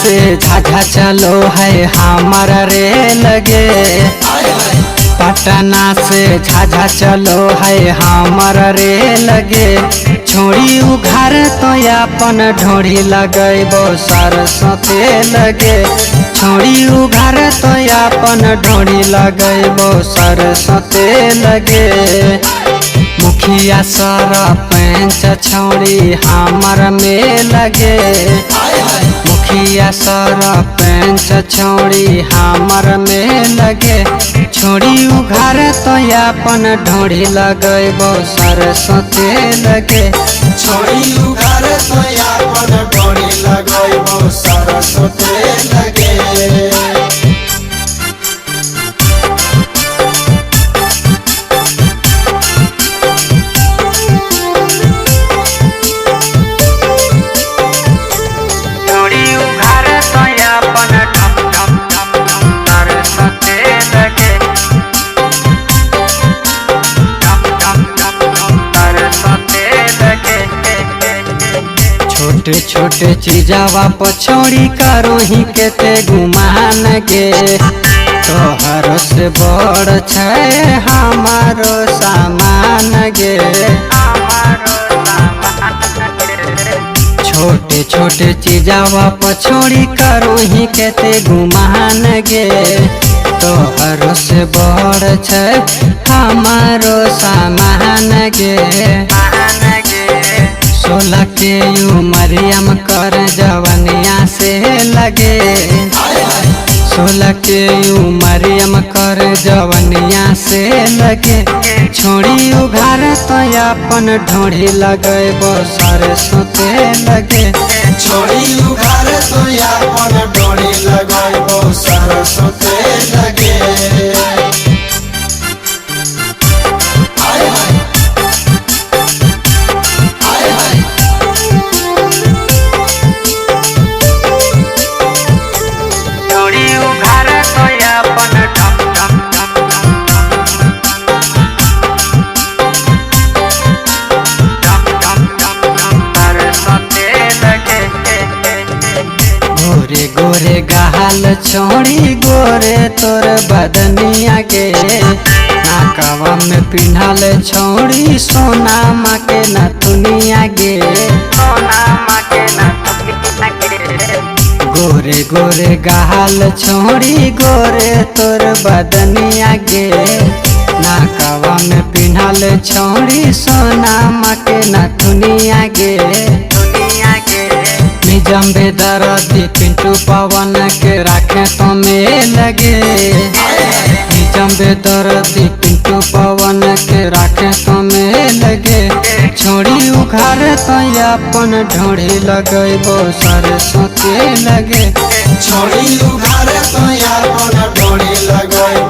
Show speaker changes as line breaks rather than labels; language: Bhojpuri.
से झाझा चलो है हमारा रे लगे। पटना से झाझा चलो है हमारा रे लगे। छोड़ी उघार तो अपन ढोड़ी लगेबो सरस्वती लगे। छोड़ी उघार तो अपन ढोड़ी लगेबो सरस्वती लगे। मुखिया सरपंच छोड़ी हमर में लगे। मुखिया सरपंच छोड़ी हमर में लगे। छोड़ी उघार तो अपन ढोड़ी लगेबो सरस्वती लगे।
छोड़ी उघार तो अपन ढोड़ी लगेबो सरस्वती लगे।
छोटे छोटे चीजावा पछोड़ी करो ही केते गुमान गे। तोहर से बड़ छै हमारो सामान गे। छोटे छोटे चीजावा पछोड़ी करो ही केते गुमान गे। तोहर से बड़ छै हमारो सामान गे। 16 के उमरियम कर जवनिया से लगे। 16 के उमरियम कर जवनिया से लगे। छोड़ी उघार तो अपन ढोड़ी लगेबो सरस्वती लगे।
छोड़ी उघार तो अपन ढोड़ी लगेबो सरस्वती लगे।
गोरे गोरे गहाल छोड़ी गोरे तोर बदनिया के। नाकवा में पिन्हल छोड़ी सोना माँ के नथुनिया गे। गोरे गोरे गहाल छोड़ी गोरे तोर बदनिया गे। नाकवा में पिन्हल छोड़ी सोना माँ के नथुनिया गे। जम्बे दरदी पिंटू पवन के राखे तो में लगे। जम्बे दरदी पिंटू पवन के राखे तो में लगे। छोड़ी उघार तो अपन ढोड़ी लगेबो सरस्वती लगे।
छोड़ी उघार तो अपन ढोड़ी लगेबो